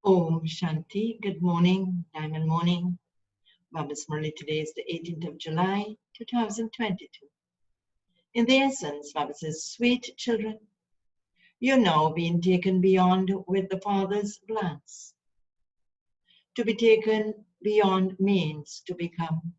Om Shanti. Good morning, Diamond Morning. Baba's Murli. Today is the 18th of July, 2022. In the essence, Baba says, sweet children, you're now being taken beyond with the Father's glance. To be taken beyond means to become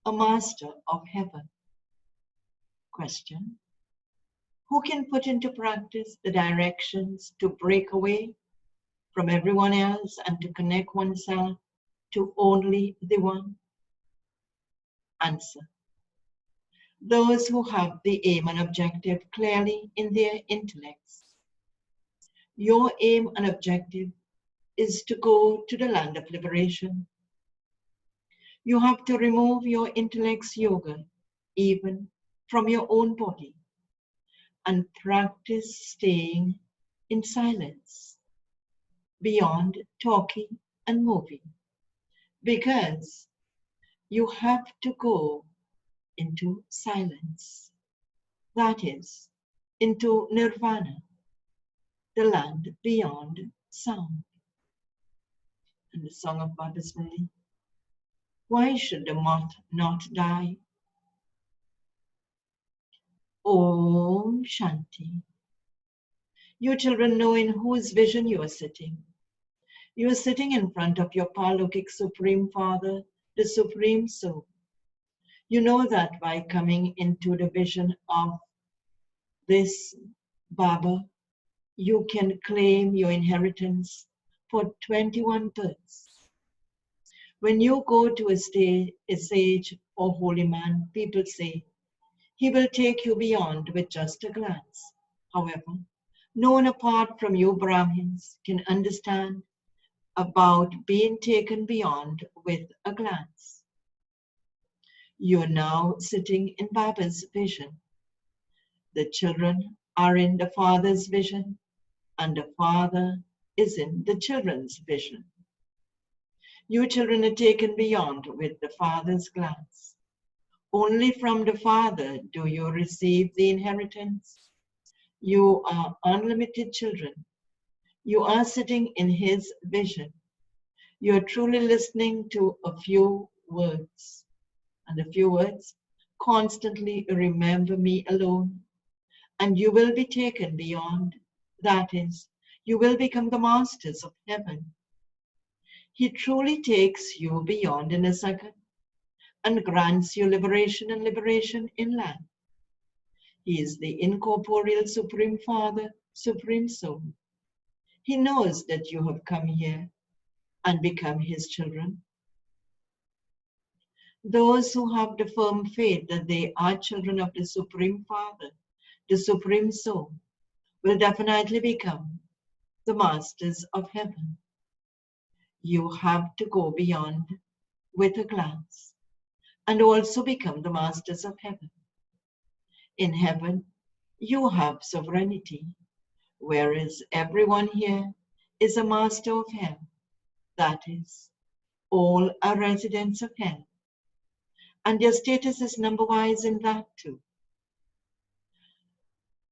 a master of heaven. Question: who can put into practice the directions to break away from everyone else and to connect oneself to only the one? Answer: those who have the aim and objective clearly in their intellects. Your aim and objective is to go to the land of liberation. You have to remove your intellect's yoga even from your own body and practice staying in silence beyond talking and moving, because you have to go into silence, that is, into nirvana, the land beyond sound. And the song of Baba's Murli: why should the moth not die? Om Shanti. You children know in whose vision you are sitting. You are sitting in front of your Paralokic Supreme Father, the Supreme Soul. You know that by coming into the vision of this Baba, you can claim your inheritance for 21 births. When you go to a sage or holy man, people say, he will take you beyond with just a glance. However, no one apart from you Brahmins can understand about being taken beyond with a glance. You are now sitting in Baba's vision. The children are in the Father's vision, and the Father is in the children's vision. You children are taken beyond with the Father's glance. Only from the Father do you receive the inheritance. You are unlimited children. You are sitting in His vision. You are truly listening to a few words. And a few words: constantly remember me alone, and you will be taken beyond. That is, you will become the masters of heaven. He truly takes you beyond in a second and grants you liberation and liberation in land. He is the incorporeal Supreme Father, Supreme Soul. He knows that you have come here and become His children. Those who have the firm faith that they are children of the Supreme Father, the Supreme Soul, will definitely become the masters of heaven. You have to go beyond with a glance and also become the masters of heaven. In heaven, you have sovereignty, whereas everyone here is a master of hell. That is, all are residents of hell. And their status is number-wise in that too.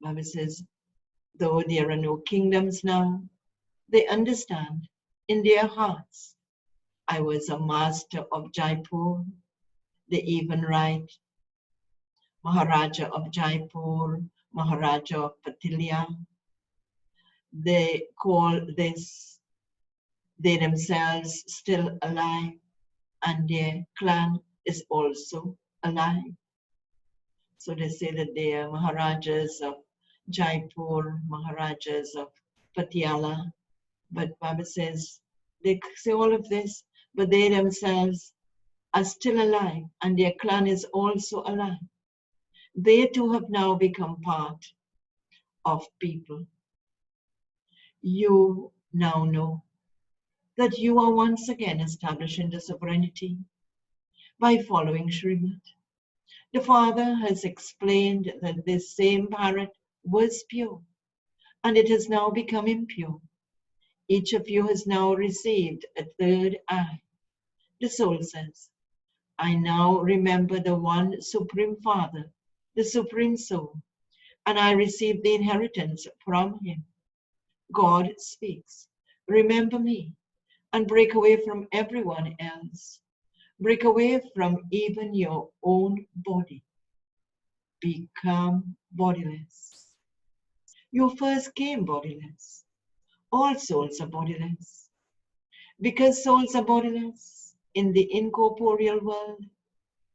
Baba says, though there are no kingdoms now, they understand in their hearts, I was a master of Jaipur. They even write Maharaja of Jaipur, Maharaja of Patilia. They call this, they themselves still alive, and their clan is also alive. So they say that they are Maharajas of Jaipur, Maharajas of Patiala. But Baba says, they say all of this, but they themselves are still alive, and their clan is also alive. They too have now become part of people. You now know that you are once again establishing the sovereignty by following Srimad. The Father has explained that this same parrot was pure, and it has now become impure. Each of you has now received a third eye. The soul says, I now remember the one Supreme Father, the Supreme Soul, and I receive the inheritance from Him. God speaks, remember me, and break away from everyone else. Break away from even your own body. Become bodiless. You first came bodiless. All souls are bodiless. Because souls are bodiless, in the incorporeal world,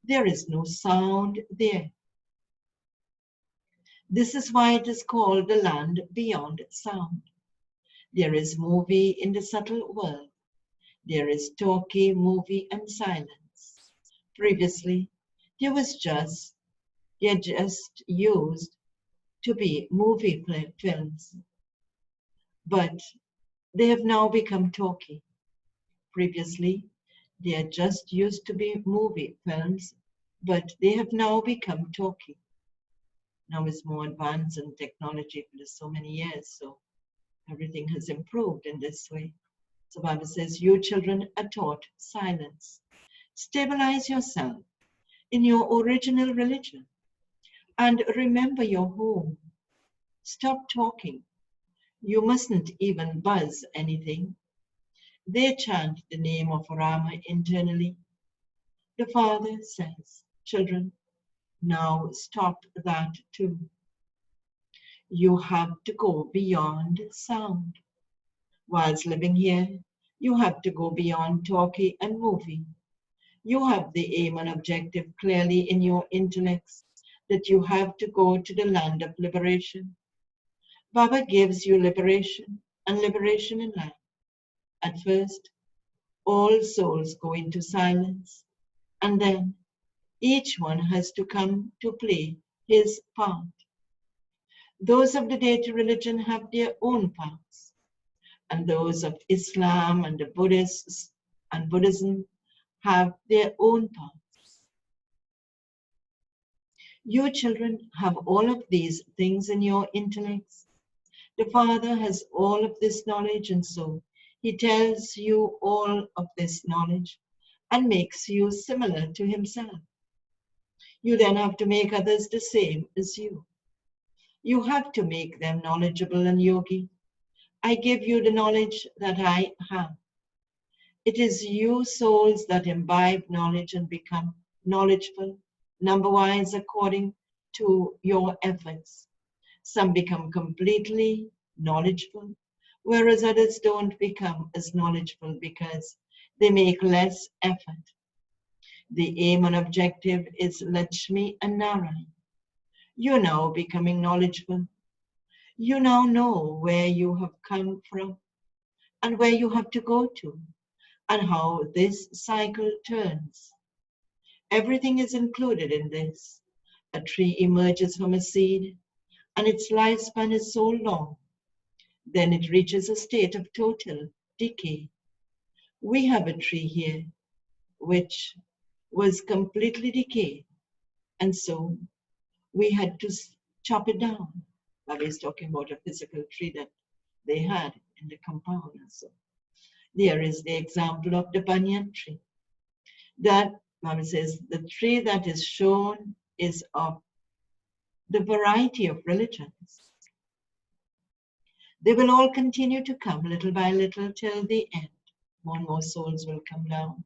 there is no sound there. This is why it is called the land beyond sound. There is movie in the subtle world. There is talkie, movie, and silence. Previously, there was just used to be movie films, but they have now become talkie. Previously, they just used to be movie films, but they have now become talkie. Now it's more advanced in technology for so many years, so everything has improved in this way. So the Bible says, you children are taught silence. Stabilize yourself in your original religion and remember your home. Stop talking. You mustn't even buzz anything. They chant the name of Rama internally. The Father says, children, now stop that too. You have to go beyond sound. Whilst living here, you have to go beyond talkie and movie. You have the aim and objective clearly in your intellects that you have to go to the land of liberation. Baba gives you liberation and liberation in life. At first, all souls go into silence, and then each one has to come to play his part. Those of the deity religion have their own parts, and those of Islam and the Buddhists and Buddhism have their own parts. You children have all of these things in your intellects. The Father has all of this knowledge, and so He tells you all of this knowledge and makes you similar to Himself. You then have to make others the same as you. You have to make them knowledgeable and yogi. I give you the knowledge that I have. It is you souls that imbibe knowledge and become knowledgeful, number-wise according to your efforts. Some become completely knowledgeable, whereas others don't become as knowledgeable because they make less effort. The aim and objective is Lakshmi and Narayan. You're now becoming knowledgeable. You now know where you have come from and where you have to go to and how this cycle turns. Everything is included in this. A tree emerges from a seed and its lifespan is so long. Then it reaches a state of total decay. We have a tree here which was completely decayed, and so we had to chop it down. Baba is talking about a physical tree that they had in the compound. And so there is the example of the banyan tree. That Baba says the tree that is shown is of the variety of religions. They will all continue to come little by little till the end. More and more souls will come down.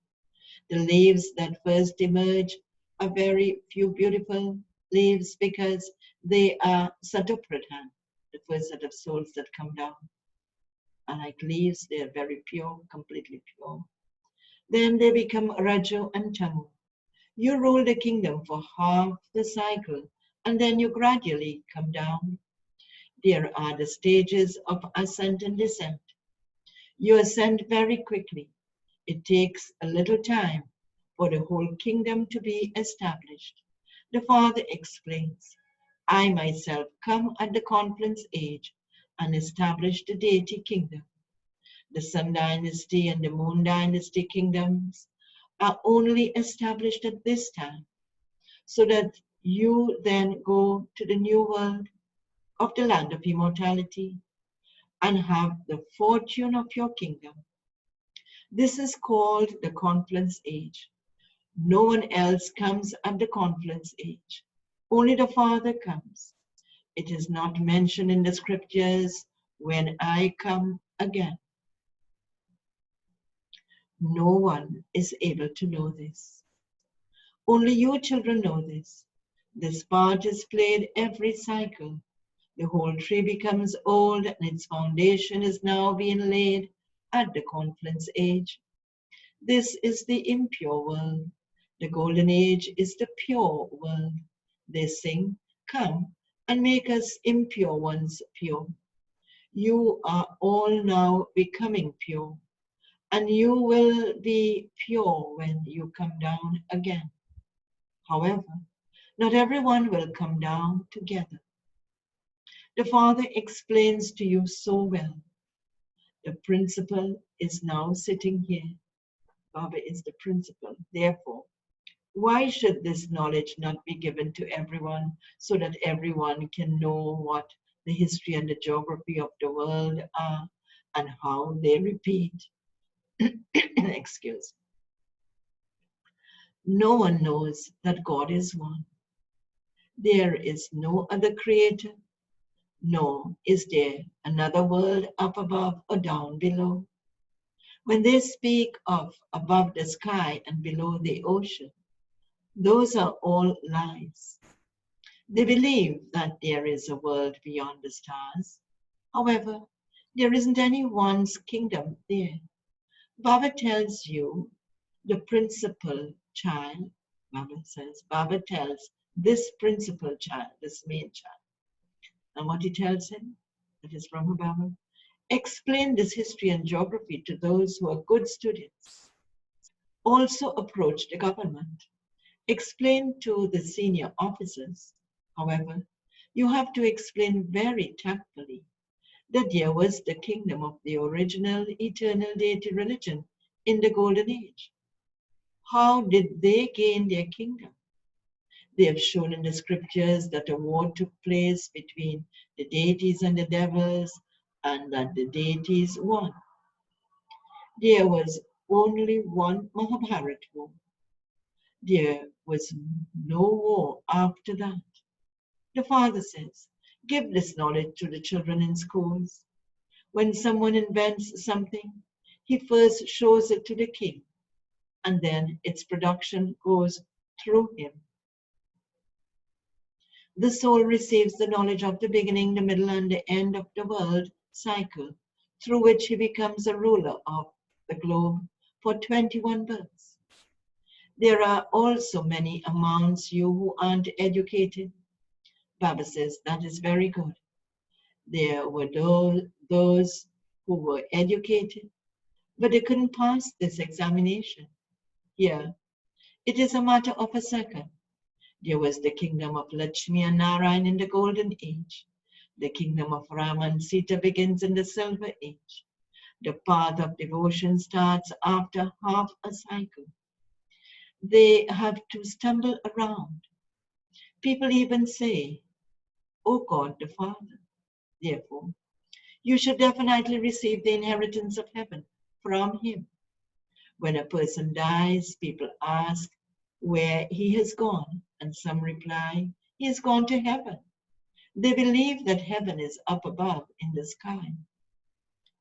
The leaves that first emerge are very few beautiful leaves because they are Satopradhan, the first set of souls that come down. And like leaves, they are very pure, completely pure. Then they become Rajo and Tamu. You rule the kingdom for half the cycle, and then you gradually come down. There are the stages of ascent and descent. You ascend very quickly. It takes a little time for the whole kingdom to be established. The Father explains, I myself come at the confluence age and establish the deity kingdom. The Sun Dynasty and the Moon Dynasty kingdoms are only established at this time, so that you then go to the new world of the land of immortality and have the fortune of your kingdom. This is called the confluence age. No one else comes at the confluence age. Only the Father comes. It is not mentioned in the scriptures, when I come again. No one is able to know this. Only you children know this. This part is played every cycle. The whole tree becomes old and its foundation is now being laid at the confluence age. This is the impure world. The golden age is the pure world. They sing, "Come and make us impure ones pure." You are all now becoming pure, and you will be pure when you come down again. However, not everyone will come down together. The Father explains to you so well. The principal is now sitting here. Baba is the principal. Therefore, why should this knowledge not be given to everyone so that everyone can know what the history and the geography of the world are and how they repeat? Excuse. No one knows that God is one. There is no other creator, nor is there another world up above or down below. When they speak of above the sky and below the ocean, those are all lies. They believe that there is a world beyond the stars. However, there isn't any one's kingdom there. Baba tells you, the principal child, Baba tells this principal child, this main child, and what he tells him, that is from Baba, explain this history and geography to those who are good students. Also approach the government. Explain to the senior officers. However, you have to explain very tactfully that there was the kingdom of the original eternal deity religion in the Golden Age. How did they gain their kingdom? They have shown in the scriptures that a war took place between the deities and the devils, and that the deities won. There was only one Mahabharat war. There was no war after that. The Father says, give this knowledge to the children in schools. When someone invents something, he first shows it to the king, and then its production goes through him. The soul receives the knowledge of the beginning, the middle, and the end of the world cycle, through which he becomes a ruler of the globe for 21 births. There are also many amongst you who aren't educated. Baba says that is very good. There were those who were educated, but they couldn't pass this examination. Here, it is a matter of a second. There was the kingdom of Lakshmi and Narayan in the golden age. The kingdom of Rama and Sita begins in the silver age. The path of devotion starts after half a cycle. They have to stumble around. People even say, "Oh God the Father." Therefore, you should definitely receive the inheritance of heaven from him. When a person dies, people ask where he has gone, and some reply, he has gone to heaven. They believe that heaven is up above in the sky.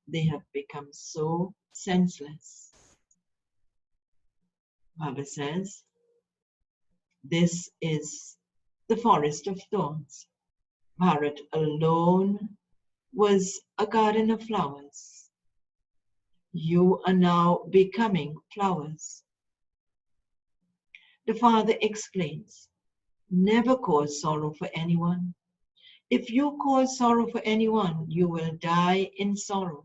They have become so senseless. Baba says, this is the forest of thorns. Bharat alone was a garden of flowers. You are now becoming flowers. The Father explains, never cause sorrow for anyone. If you cause sorrow for anyone, you will die in sorrow.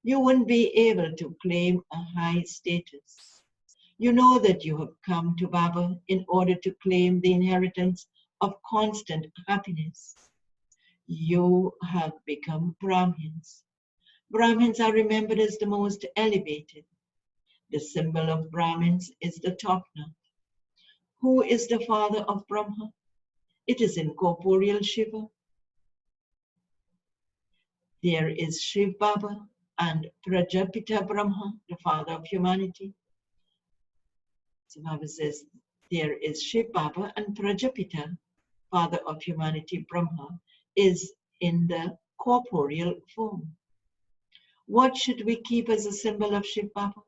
You won't be able to claim a high status. You know that you have come to Baba in order to claim the inheritance of constant happiness. You have become Brahmins. Brahmins are remembered as the most elevated. The symbol of Brahmins is the top knot. Who is the father of Brahma? It is incorporeal Shiva. There is Shiv Baba and Prajapita Brahma, the father of humanity. So Baba says, there is Shiv Baba and Prajapita, father of humanity. Brahma is in the corporeal form. What should we keep as a symbol of Shiv Baba?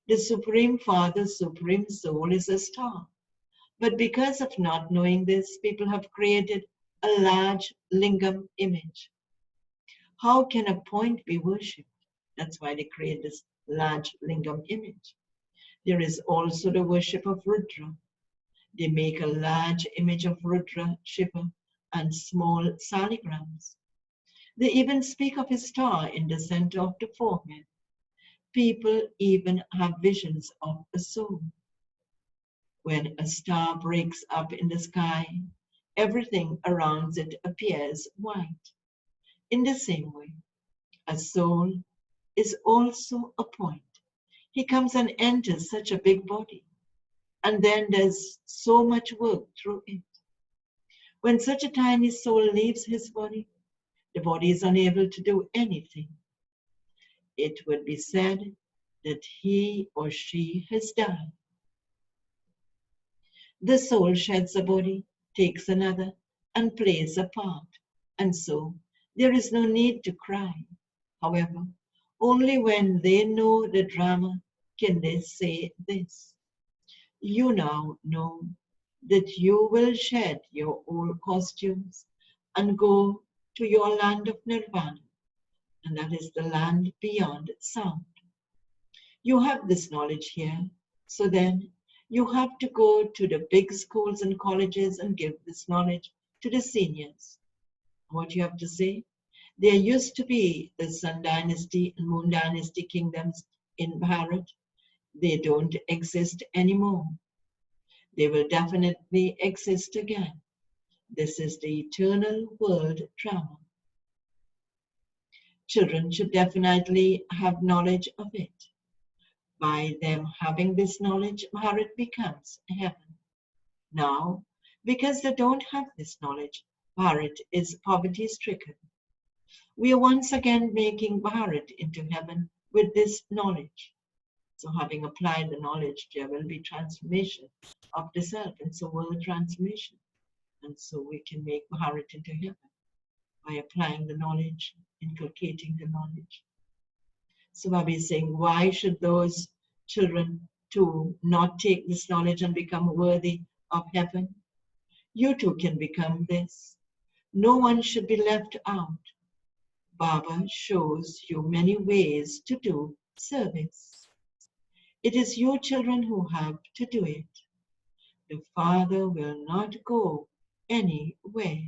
The Supreme Father, Supreme Soul is a star. But because of not knowing this, people have created a large lingam image. How can a point be worshipped? That's why they create this large lingam image. There is also the worship of Rudra. They make a large image of Rudra, Shiva, and small saligrams. They even speak of a star in the center of the forehead. People even have visions of a soul. When a star breaks up in the sky, everything around it appears white. In the same way, a soul is also a point. He comes and enters such a big body, and then there's so much work through it. When such a tiny soul leaves his body, the body is unable to do anything. It would be said that he or she has died. The soul sheds a body, takes another, and plays a part, and so there is no need to cry. However, only when they know the drama can they say this. You now know that you will shed your old costumes and go to your land of nirvana, and that is the land beyond sound. You have this knowledge here, so then you have to go to the big schools and colleges and give this knowledge to the seniors. What you have to say? There used to be the Sun Dynasty and Moon Dynasty kingdoms in Bharat. They don't exist anymore. They will definitely exist again. This is the eternal world drama. Children should definitely have knowledge of it. By them having this knowledge, Bharat becomes heaven. Now, because they don't have this knowledge, Bharat is poverty-stricken. We are once again making Bharat into heaven with this knowledge. So having applied the knowledge, there will be transformation of the self, and so world transformation. And so we can make Bharat into heaven by applying the knowledge, inculcating the knowledge. So Baba is saying, why should those children too not take this knowledge and become worthy of heaven? You too can become this. No one should be left out. Baba shows you many ways to do service. It is you children who have to do it. The Father will not go anywhere.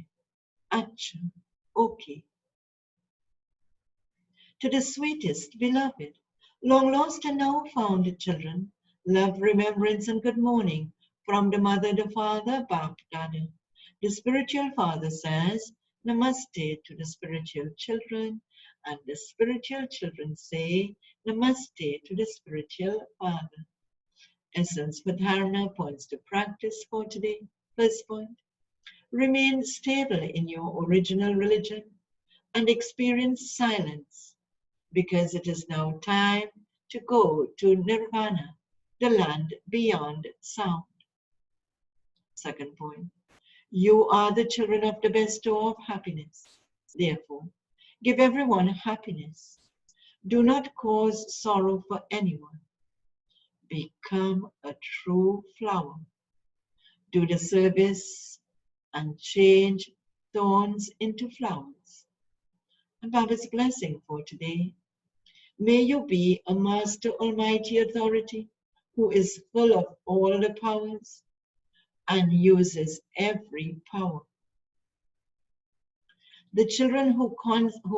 Acha, okay. To the sweetest beloved, long lost and now found children, love, remembrance, and good morning from the mother, the father, Bap Dada. The spiritual father says, Namaste to the spiritual children, and the spiritual children say, Namaste to the spiritual father. Essence for Dharana points to practice for today. First point, remain stable in your original religion and experience silence, because it is now time to go to Nirvana, the land beyond sound. Second point, you are the children of the bestower of happiness. Therefore, give everyone happiness. Do not cause sorrow for anyone. Become a true flower. Do the service and change thorns into flowers. And Baba's blessing for today. May you be a Master Almighty Authority who is full of all the powers and uses every power. The children who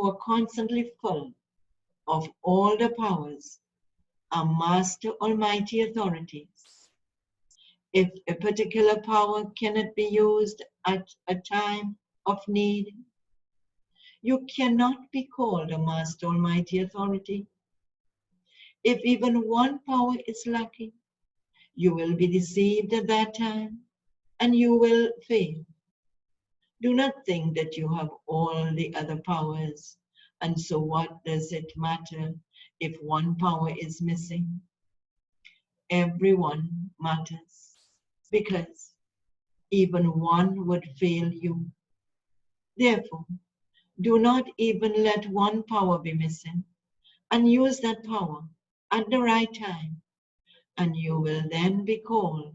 are constantly full of all the powers are Master Almighty Authorities. If a particular power cannot be used at a time of need, you cannot be called a Master Almighty Authority. If even one power is lacking, you will be deceived at that time and you will fail. Do not think that you have all the other powers, and so what does it matter if one power is missing? Everyone matters, because even one would fail you. Therefore, do not even let one power be missing, and use that power at the right time and you will then be called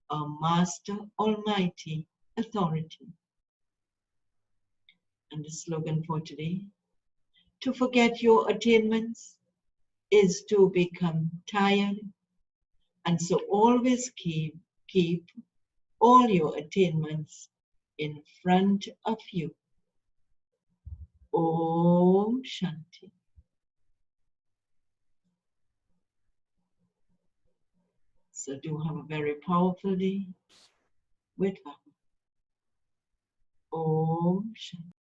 a Master Almighty Authority. And the slogan for today: to forget your attainments is to become tired, and so always keep all your attainments in front of you. Om Shanti. So do have a very powerful day with Baba. Om Shanti.